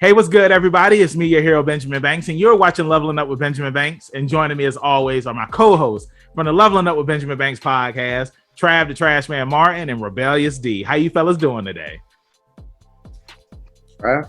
Hey, what's good, everybody? It's me, your hero, Benjamin Banks, and you're watching Leveling Up with Benjamin Banks. And joining me, as always, are my co-hosts from the Leveling Up with Benjamin Banks podcast, Trav the Trash Man Martin and Rebellious D. How you fellas doing today? Right.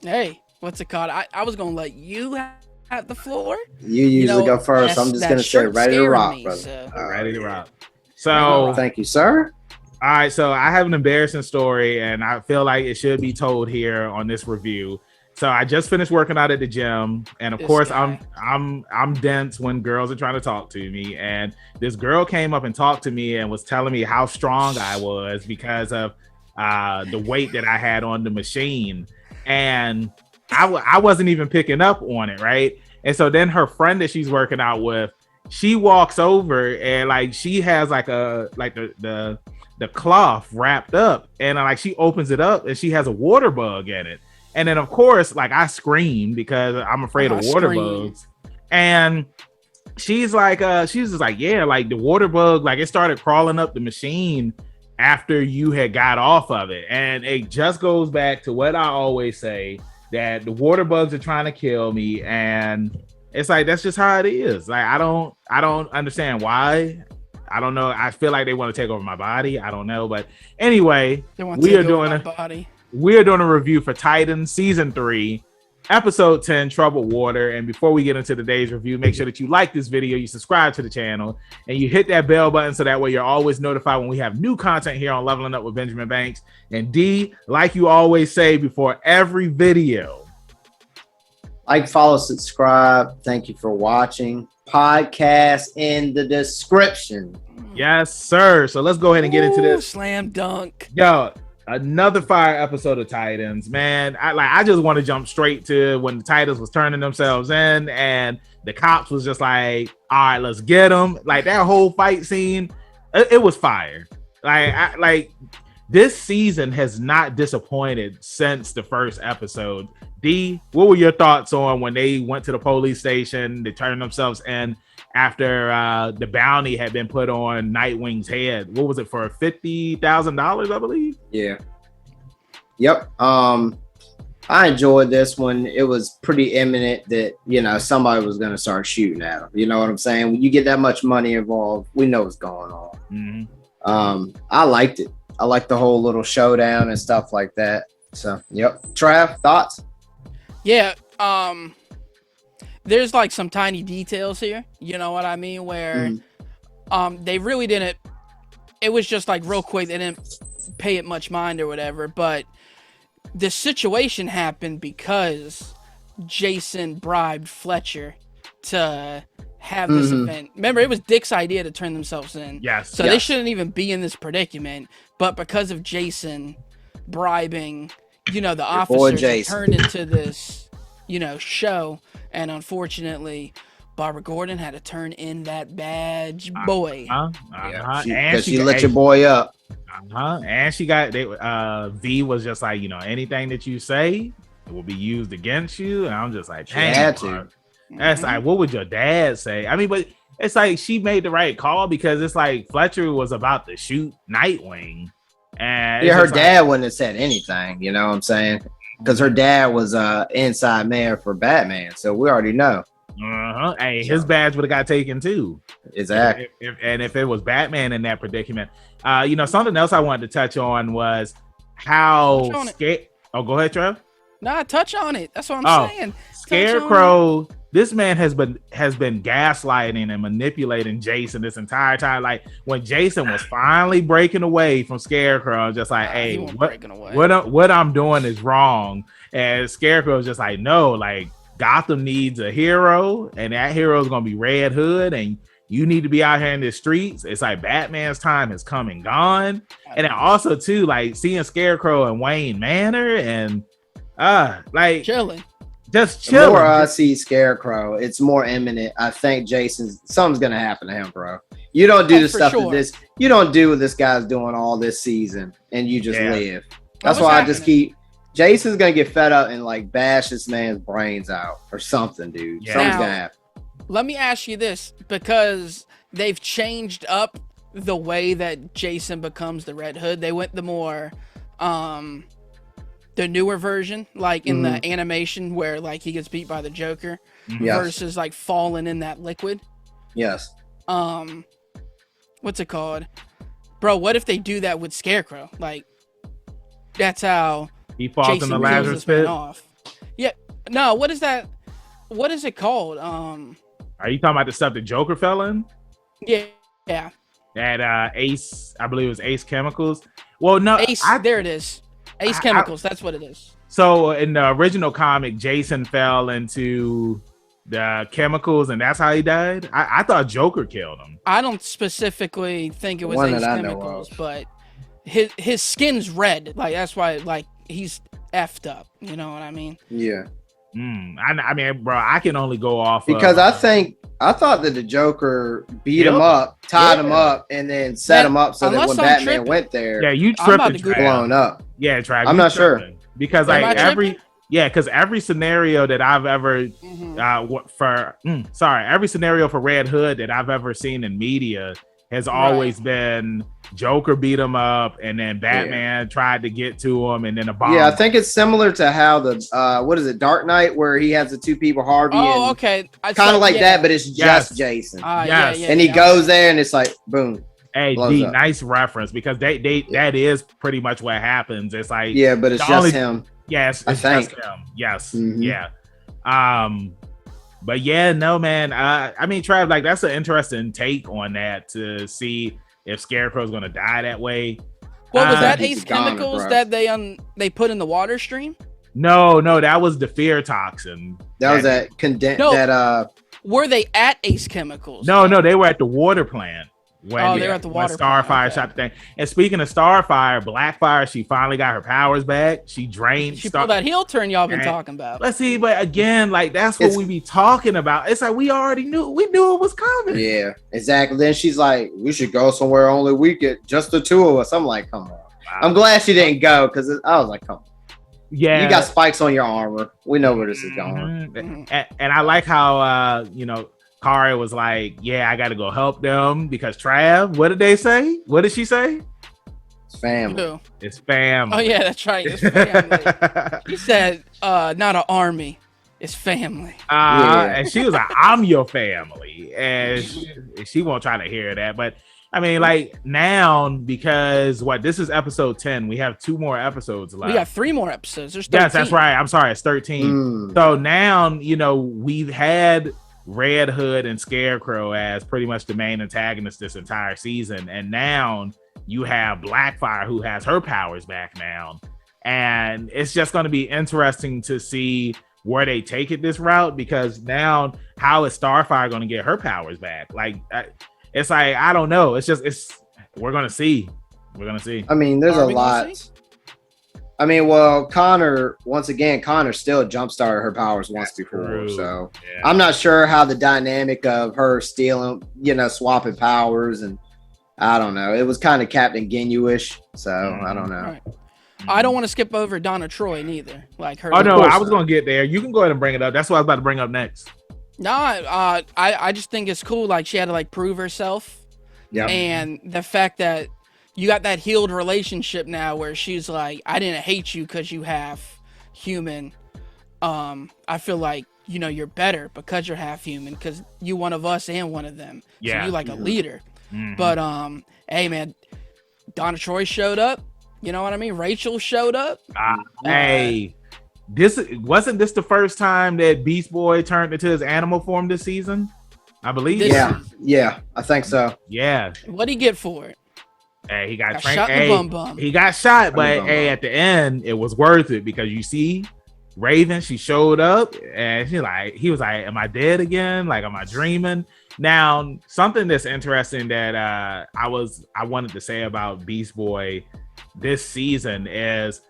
Hey, what's it called? I was gonna let you have the floor. You usually go first. I'm just gonna say ready to rock, brother. So. Ready to rock. So, thank you, sir. All right, so I have an embarrassing story, and I feel like it should be told here on this review. So I just finished working out at the gym, and of course, I'm dense when girls are trying to talk to me. And this girl came up and talked to me and was telling me how strong I was because of the weight that I had on the machine, and I wasn't even picking up on it, right? And so then her friend that she's working out with, she walks over and like she has like the cloth wrapped up, and like she opens it up and she has a water bug in it. And then of course, like I screamed because I'm afraid of water bugs. And she's just like, yeah, like the water bug, like it started crawling up the machine after you had got off of it. And it just goes back to what I always say, that the water bugs are trying to kill me. And it's like, that's just how it is. Like, I don't understand why. I don't know. I feel like they want to take over my body. I don't know. But anyway, we are doing a review for Titans season 3, episode 10, Troubled Water. And before we get into today's review, make sure that you like this video, you subscribe to the channel, and you hit that bell button so that way you're always notified when we have new content here on Leveling Up with Benjamin Banks. And D, like you always say before every video, like, follow, subscribe. Thank you for watching. Podcast in the description. Yes, sir. So let's go ahead and get into this. Slam dunk. Yo, another fire episode of Titans, man. I just want to jump straight to when the Titans was turning themselves in and the cops was just like, all right, let's get them. Like that whole fight scene, it was fire. Like this season has not disappointed since the first episode. D, what were your thoughts on when they went to the police station, they turned themselves in after the bounty had been put on Nightwing's head? What was it, for $50,000, I believe? Yeah. Yep. I enjoyed this one. It was pretty imminent that, you know, somebody was going to start shooting at them. You know what I'm saying? When you get that much money involved, we know what's going on. Mm-hmm. I liked it. I liked the whole little showdown and stuff like that. So, yep. Trav, thoughts? Yeah, there's like some tiny details here, you know what I mean, where they really didn't, it was just like real quick, they didn't pay it much mind or whatever, but the situation happened because Jason bribed Fletcher to have this event. Remember, it was Dick's idea to turn themselves in. Yes. So they shouldn't even be in this predicament, but because of Jason bribing, you know, the officers turned into this, you know, show, and unfortunately, Barbara Gordon had to turn in that badge, boy. Because she let your boy up. And she got V was just like, you know, anything that you say will be used against you, and I'm just like, dang, that's like, what would your dad say? I mean, but it's like she made the right call because it's like Fletcher was about to shoot Nightwing. And yeah, her dad wouldn't have said anything, you know what I'm saying? Because her dad was inside man for Batman, so we already know. Hey, his badge would have got taken too. Exactly. If it was Batman in that predicament, you know, something else I wanted to touch on was how scared. Oh, go ahead, Trav. Nah, touch on it. That's what I'm saying. Scarecrow. This man has been gaslighting and manipulating Jason this entire time. Like when Jason was finally breaking away from Scarecrow, I'm just like, hey, what I'm doing is wrong. And Scarecrow is just like, no, like Gotham needs a hero, and that hero is gonna be Red Hood, and you need to be out here in the streets. It's like Batman's time has come and gone. And then also too, like seeing Scarecrow and Wayne Manor and like chilling. Just chill. The more I see Scarecrow, it's more imminent. I think something's gonna happen to him, bro. You don't do the stuff that you don't do what this guy's doing all this season, and you just live. That's why I just keep. Jason's gonna get fed up and like bash this man's brains out or something, dude. Yeah. Something's gonna happen. Let me ask you this, because they've changed up the way that Jason becomes the Red Hood. They went the more the newer version, like in the animation where like he gets beat by the Joker, versus like falling in that liquid. Yes. What's it called, bro? What if they do that with Scarecrow? Like, that's how he falls Jason in the Lazarus pit. Off. Yeah. No. What is that? What is it called? Are you talking about the stuff that Joker fell in? Yeah. Yeah. At Ace, I believe it was Ace Chemicals. Well, no, Ace. There it is. Ace Chemicals. That's what it is. So in the original comic, Jason fell into the chemicals, and that's how he died. I thought Joker killed him. I don't specifically think it was One Ace that I Chemicals, but his skin's red. Like, that's why, like, he's effed up. You know what I mean? Yeah. I mean, bro, I can only go off because I thought that the Joker beat him up, tied him up, and then set him up so that when Batman went there, you tripping, blown up. Yeah, Trav, I'm not sure because like every scenario that I've ever every scenario for Red Hood that I've ever seen in media has always been Joker beat him up, and then Batman tried to get to him, and then a bomb. Yeah, I think it's similar to how the what is it, Dark Knight, where he has the two people, Harvey. Oh, okay. Kind of like that, but it's just Jason. And he goes there, and it's like boom. Hey, D, nice reference, because that is pretty much what happens. It's like but it's just him. Yes, it's just him. Yes, But yeah, no, man. I mean, Trav, like that's an interesting take on that to see if Scarecrow's gonna die that way. What was that? Ace Chemicals that they put in the water stream? No, that was the fear toxin. That was that were they at Ace Chemicals? No, they were at the water plant. They were at the water Starfire plant. shot the thing. And speaking of Starfire, Blackfire, she finally got her powers back. She drained. She pulled that heel turn y'all been talking about. Let's see, but again, like that's what we be talking about. It's like we already knew. We knew it was coming. Yeah, exactly. Then she's like, "We should go somewhere only we get just the two of us." I'm like, "Come on." Wow. I'm glad she didn't go because I was like, "Come on." Yeah, you got spikes on your armor. We know where this is going. And I like how Kari was like, yeah, I got to go help them because Trav, what did they say? What did she say? It's family. Who? It's family. Oh, yeah, that's right. It's family. She said, not an army. It's family. And she was like, I'm your family. And she won't try to hear that. But I mean, like now, because this is episode 10. We have 2 more episodes left. We got 3 more episodes. There's 13. Yes, that's right. I'm sorry. It's 13. So now, we've had Red Hood and Scarecrow as pretty much the main antagonists this entire season, and now you have Blackfire who has her powers back now, and it's just going to be interesting to see where they take it this route, because now how is Starfire going to get her powers back? Like it's like I don't know. We're gonna see. I mean, there's a lot. I mean, well, Connor still jump-started her powers once before. True. So I'm not sure how the dynamic of her stealing, swapping powers, and I don't know. It was kind of Captain Ginyu-ish, so I don't know. Right. I don't want to skip over Donna Troy neither. Like her. Oh no, I was going to get there. You can go ahead and bring it up. That's what I was about to bring up next. No, I just think it's cool. Like she had to like prove herself. Yeah. And the fact that you got that healed relationship now where she's like, I didn't hate you because you half human. I feel like, you're better because you're half human because you one of us and one of them. Yeah. So you like a leader. Mm-hmm. But, hey man, Donna Troy showed up. You know what I mean? Rachel showed up. Hey, wasn't this the first time that Beast Boy turned into his animal form this season? I believe. Yeah, I think so. Yeah. What'd he get for it? Hey, he got shot in the bum. He got shot, but at the end, it was worth it because you see, Raven, she showed up and he was like, "Am I dead again? Like, am I dreaming?" Now, something that's interesting that I wanted to say about Beast Boy this season is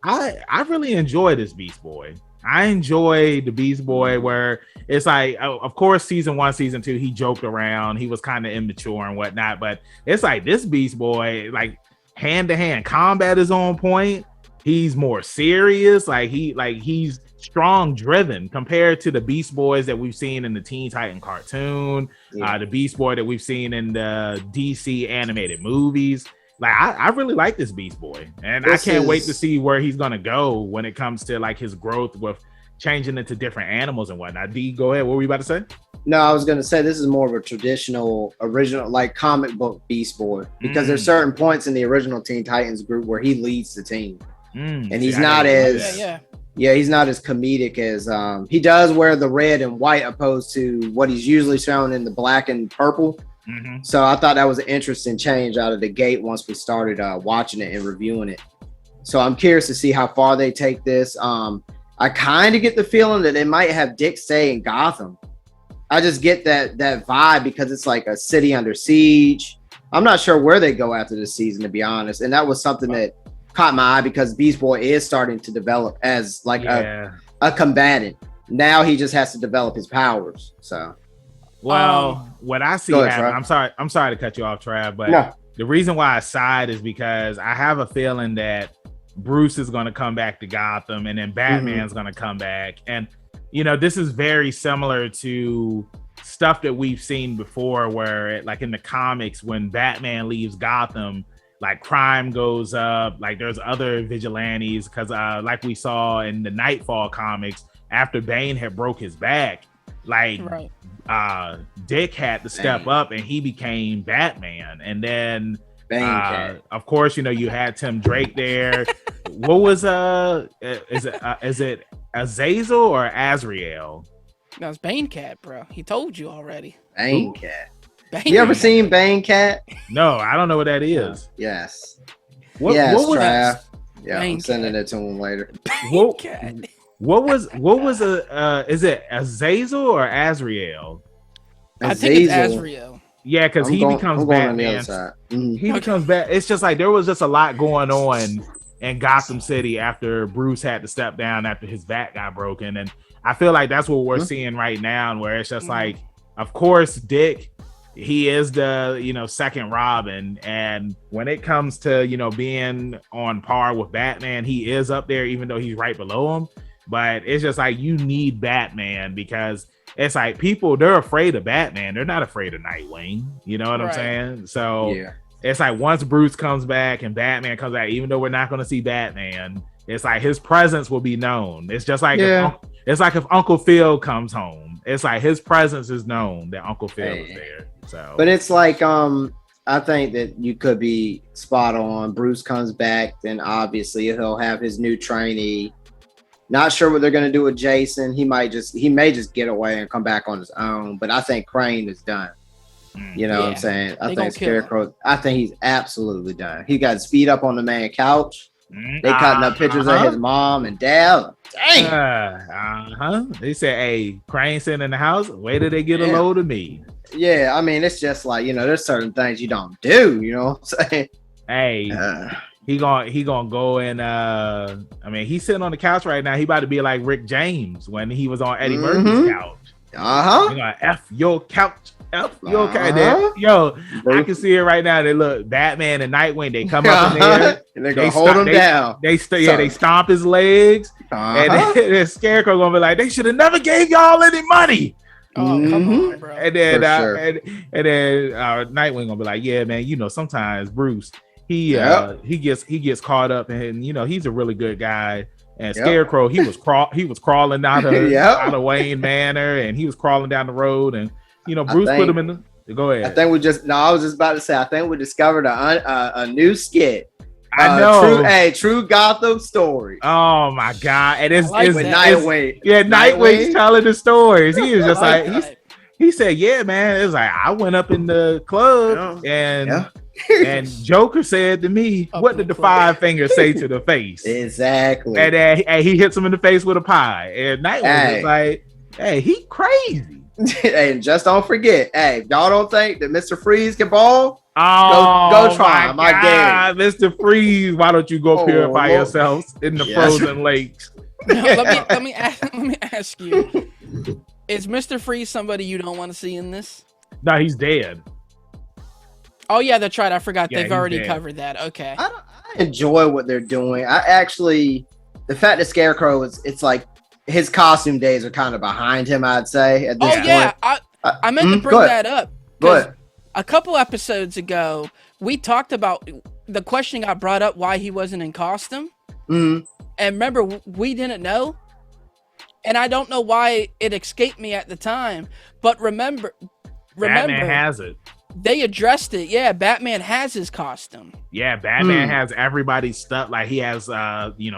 I really enjoy this Beast Boy. I enjoy the Beast Boy where it's like, of course, season 1, season 2, he joked around. He was kind of immature and whatnot, but it's like this Beast Boy, like hand-to-hand combat is on point. He's more serious. He's strong driven compared to the Beast Boys that we've seen in the Teen Titan cartoon, the Beast Boy that we've seen in the DC animated movies. like I really like this Beast Boy, and I can't wait to see where he's gonna go when it comes to like his growth with changing into different animals and whatnot. D, go ahead. What were you about to say? No, I was gonna say this is more of a traditional, original, like comic book Beast Boy, because there's certain points in the original Teen Titans group where he leads the team, and he's not as he's not as comedic as he does wear the red and white opposed to what he's usually shown in the black and purple. So I thought that was an interesting change out of the gate once we started watching it and reviewing it. So I'm curious to see how far they take this. I kind of get the feeling that they might have Dick stay in Gotham. I just get that vibe because it's like a city under siege. I'm not sure where they go after this season, to be honest. And that was something that caught my eye because Beast Boy is starting to develop as like a combatant. Now he just has to develop his powers. So, well, what I see happen, I'm sorry to cut you off, Trav, but the reason why I sighed is because I have a feeling that Bruce is going to come back to Gotham, and then Batman's going to come back, and you know, this is very similar to stuff that we've seen before where like in the comics, when Batman leaves Gotham, like crime goes up, like there's other vigilantes because like we saw in the Nightfall comics, after Bane had broke his back, like Dick had to step up and he became Batman. And then of course, you know, you had Tim Drake there. What was is it Azazel or Azrael? That was Bane Cat, bro. He told you already. Bane Cat. You ever seen Bane Cat? No, I don't know what that is. Yes. What was Trav? Yeah, I'm sending it to him later. What was is it Azazel or Azrael? I think it's Azrael. Yeah, because he becomes Batman. He becomes bad. It's just like there was just a lot going on in Gotham City after Bruce had to step down after his back got broken, and I feel like that's what we're seeing right now, where it's just like, of course, Dick, he is the, you know, second Robin, and when it comes to, you know, being on par with Batman, he is up there, even though he's right below him. But it's just like you need Batman because it's like people, they're afraid of Batman, they're not afraid of Nightwing. You know what I'm saying? So it's like once Bruce comes back and Batman comes back, even though we're not going to see Batman, it's like his presence will be known. It's just like it's like if Uncle Phil comes home, it's like his presence is known that Uncle Phil is there. So, but it's like I think that you could be spot on. Bruce comes back, then obviously he'll have his new trainee. Not sure what they're going to do with Jason. He may just get away and come back on his own. But I think Crane is done. You know what I'm saying? I think Scarecrow. I think he's absolutely done. He got his feet up on the man couch. They cutting up pictures of his mom and dad. Dang. They said, "Hey, Crane sitting in the house. Wait till they get a load of me." Yeah, I mean, it's just like, you know, there's certain things you don't do. You know what I'm saying? Hey. He gonna go and I mean, he's sitting on the couch right now. He about to be like Rick James when he was on Eddie Murphy's couch. He gonna F your couch. F your couch. Yo, I can see it right now. They look Batman and Nightwing. They come up in there and they're gonna hold him down. They stomp his legs, and then Scarecrow gonna be like, they should have never gave y'all any money. Oh, come on, bro. And then Nightwing gonna be like, yeah, man, you know, sometimes Bruce, he gets caught up, and you know, he's a really good guy. And Scarecrow, he was crawling out of Wayne Manor, and he was crawling down the road, and you know, Bruce put him in the. Go ahead. I was just about to say, I think we discovered a new skit. I know. True Gotham story. Oh my god! And it's Nightwing. Yeah, Nightwing's telling the stories. He is just like he said, yeah, man. It's like I went up in the club and Joker said to me, "What did the five fingers say to the face?" Exactly. And he hits him in the face with a pie. And Nightwing is like, "Hey, he crazy." And just don't forget, hey, y'all don't think that Mr. Freeze can ball? Oh, go try my God, Mr. Freeze, why don't you go purify yourselves in the frozen lakes? Let me ask you, is Mr. Freeze somebody you don't want to see in this? No, he's dead. Oh yeah, that's right. I forgot they've already covered that. Okay. I enjoy what they're doing. I actually, the fact that Scarecrow it's like his costume days are kind of behind him, I'd say. At this point. I meant to bring that up. But a couple episodes ago, we talked about the question got brought up why he wasn't in costume. Mm-hmm. And remember, we didn't know. And I don't know why it escaped me at the time. But remember, Batman has it. They addressed it. Yeah, Batman has his costume. Yeah, Batman has everybody's stuff. Like he has,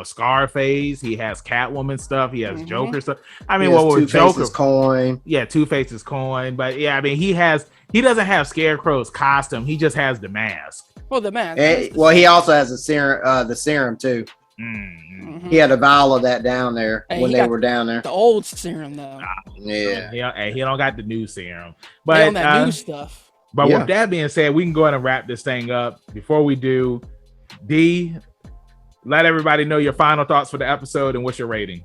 Scarface. He has Catwoman stuff. He has Joker stuff. I mean, what was Joker's coin? Yeah, Two-Face's coin. But yeah, I mean, he doesn't have Scarecrow's costume. He just has the mask. Well, the mask. He also has the serum too. Mm-hmm. He had a vial of that down there when they were down there. The old serum though. Yeah. He don't got the new serum. But they on that new stuff. But with that being said, we can go ahead and wrap this thing up. Before we do, D, let everybody know your final thoughts for the episode and what's your rating.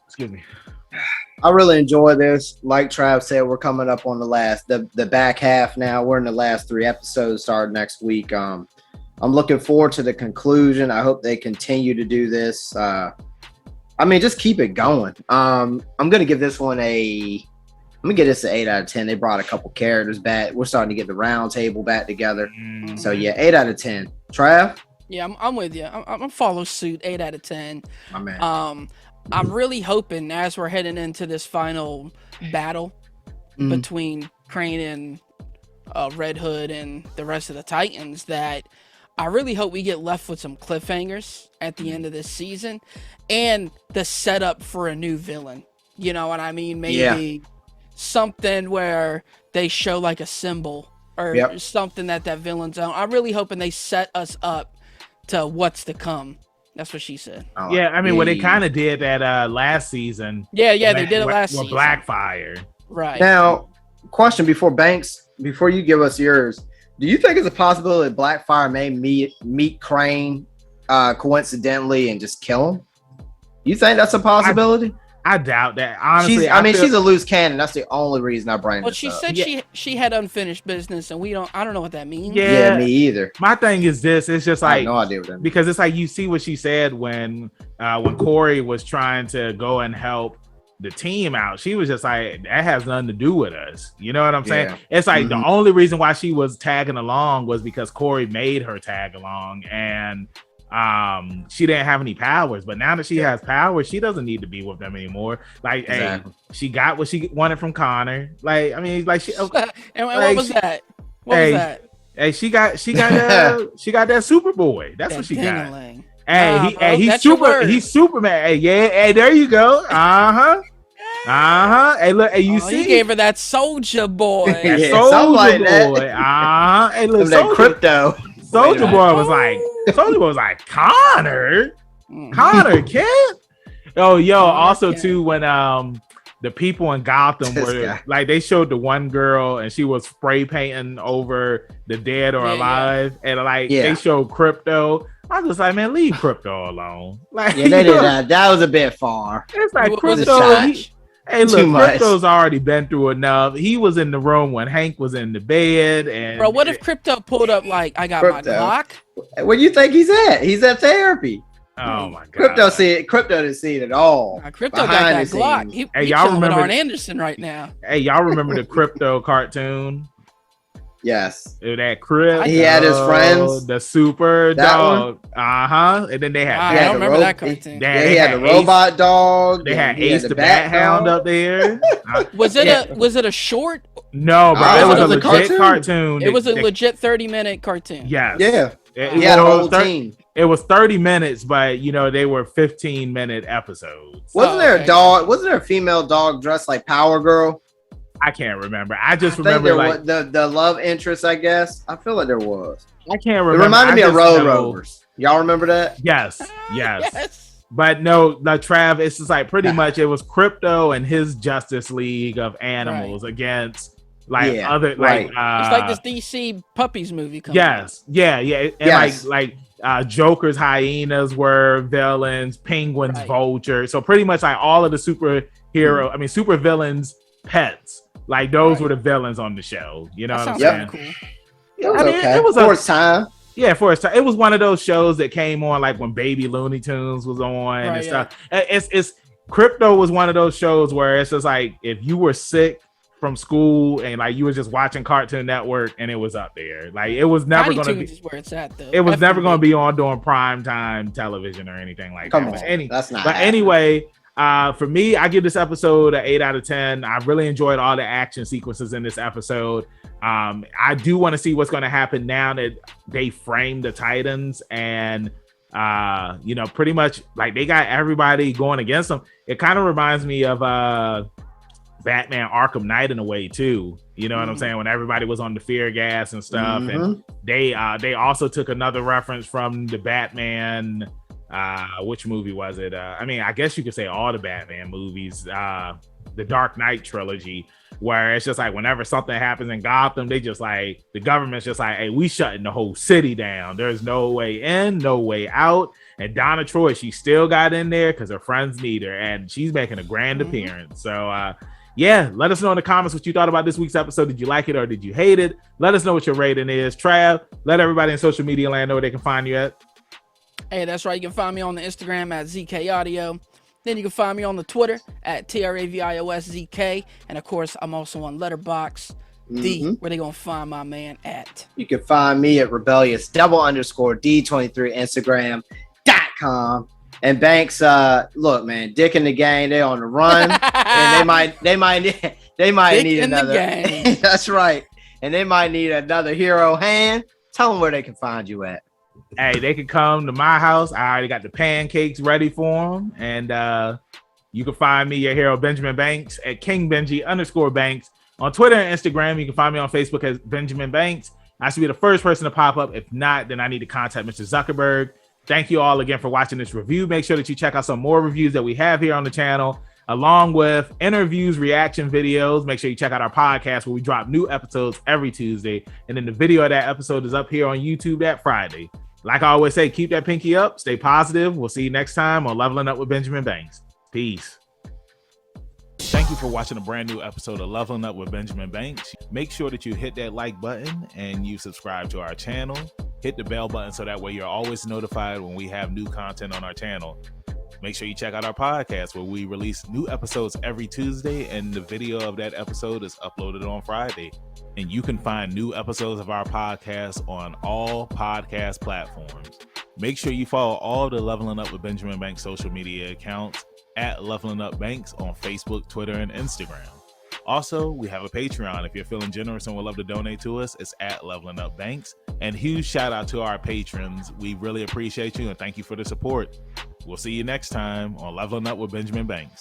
Excuse me. I really enjoy this. Like Trav said, we're coming up on the back half now. We're in the last 3 episodes starting next week. I'm looking forward to the conclusion. I hope they continue to do this. Just keep it going. I'm going to give this one I'm gonna get this an 8 out of 10. They brought a couple characters back. We're starting to get the round table back together. Mm-hmm. So yeah, 8 out of 10. Trav? Yeah, I'm with you. I'm follow suit. 8 out of 10. My man. I'm really hoping as we're heading into this final battle between Crane and Red Hood and the rest of the Titans that I really hope we get left with some cliffhangers at the end of this season and the setup for a new villain. You know what I mean? Maybe something where they show like a symbol or something that villain's on. I'm really hoping they set us up to what's to come. That's what she said. Yeah, I mean, well, they kind of did that last season. Yeah, they did it last season. Blackfire. Right. Now, question before you give us yours, do you think it's a possibility that Blackfire may meet Crane coincidentally and just kill him? You think that's a possibility? I doubt that. Honestly, she's a loose cannon. That's the only reason I bring this up. Well, she said she had unfinished business, and I don't know what that means. Yeah, me either. My thing is this: it's just like I have no idea what that means. Because it's like you see what she said when Corey was trying to go and help the team out. She was just like, that has nothing to do with us. You know what I'm saying? It's like the only reason why she was tagging along was because Corey made her tag along, and she didn't have any powers. But now that she has powers, she doesn't need to be with them anymore. Like, hey, she got what she wanted from Connor. Like, I mean, like she. And what was that? What was that? Hey, she got that Superboy. That's what she got. Hey, he's Superman. Hey, yeah. Hey, there you go. Hey, look. Hey, you see? You gave her that Soldier Boy. Soldier Boy. Hey, look. That crypto. Soldier Boy was like Connor kid. Also too, when the people in Gotham were like, they showed the one girl and she was spray painting over the dead or alive, and they showed Crypto. I was just like, man, leave Crypto alone. Like, they did that. That was a bit far. It's like Crypto. Hey, look, Crypto's already been through enough. He was in the room when Hank was in the bed. And bro, what if Crypto pulled up like, I got my Glock? Where do you think he's at? He's at therapy. Oh my god. Crypto didn't see it at all. Crypto got that Glock. He's y'all remember Arn Anderson right now. Hey, y'all remember the Crypto cartoon? Yes. That Crypto. He had his friends. The super dog. And then they had. I don't remember that cartoon. They had the robot dog. They had Ace the Bat Hound up there. Was it a short? No, but it was a legit cartoon. It was a legit 30-minute cartoon. Yes. Yeah. He had a whole team. It was 30 minutes, but they were 15-minute episodes. Wasn't there a dog? Wasn't there a female dog dressed like Power Girl? I can't remember. I remember like the love interest, I guess. I feel like there was. I can't remember. It reminded me of Road Rovers. Y'all remember that? Yes. But no, Trav, it's just like pretty much it was Crypto and his Justice League of Animals against other it's like this DC Puppies movie coming out. And Joker's hyenas were villains, Penguin's vulture. So pretty much like all of the super villains pets. Like those were the villains on the show. You know what I'm saying? Cool. It was for its time. Yeah, for its time. It was one of those shows that came on like when Baby Looney Tunes was on and stuff. It's Crypto was one of those shows where it's just like if you were sick from school and like you were just watching Cartoon Network and it was up there. Like it was never going to be is where it's at, though. It was never going to be on during prime time television or anything like that. Come on, that's not. But happening. Anyway, for me, I give this episode an 8 out of 10. I really enjoyed all the action sequences in this episode. I do want to see what's going to happen now that they framed the Titans and pretty much like they got everybody going against them. It kind of reminds me of Batman Arkham Knight in a way too. You know what I'm saying? When everybody was on the fear gas and stuff, and they also took another reference from the Batman. Which movie was it? I guess you could say all the Batman movies, the Dark Knight trilogy, where it's just like whenever something happens in Gotham, they just like the government's just like, hey, we shutting the whole city down. There's no way in, no way out. And Donna Troy, she still got in there because her friends need her, and she's making a grand appearance. So yeah, let us know in the comments what you thought about this week's episode. Did you like it or did you hate it? Let us know what your rating is. Trav, let everybody in social media land know where they can find you at. Hey, that's right. You can find me on the Instagram at ZK Audio. Then you can find me on the Twitter at TRAVIOSZK. And of course, I'm also on Letterboxd. Where they gonna find my man at? You can find me at rebellious_D23 Instagram.com. And Banks, look, man, Dick in the gang, they on the run, and they might need another. That's right, and they might need another hero hand. Tell them where they can find you at. Hey, they can come to my house. I already got the pancakes ready for them, and you can find me, your hero Benjamin Banks, at KingBenji_Banks on Twitter and Instagram. You can find me on Facebook as Benjamin Banks. I should be the first person to pop up. If not, then I need to contact Mr. Zuckerberg. Thank you all again for watching this review. Make sure that you check out some more reviews that we have here on the channel, along with interviews, reaction videos. Make sure you check out our podcast where we drop new episodes every Tuesday. And then the video of that episode is up here on YouTube that Friday. Like I always say, keep that pinky up, stay positive. We'll see you next time on Leveling Up with Benjamin Banks. Peace. Thank you for watching a brand new episode of Leveling Up with Benjamin Banks. Make sure that you hit that like button and you subscribe to our channel. Hit the bell button so that way you're always notified when we have new content on our channel. Make sure you check out our podcast where we release new episodes every Tuesday and the video of that episode is uploaded on Friday. And you can find new episodes of our podcast on all podcast platforms. Make sure you follow all the Leveling Up with Benjamin Banks social media accounts at Leveling Up Banks on Facebook, Twitter, and Instagram. Also, we have a Patreon. If you're feeling generous and would love to donate to us, it's at Leveling Up Banks. And huge shout out to our patrons. We really appreciate you and thank you for the support. We'll see you next time on Leveling Up with Benjamin Banks.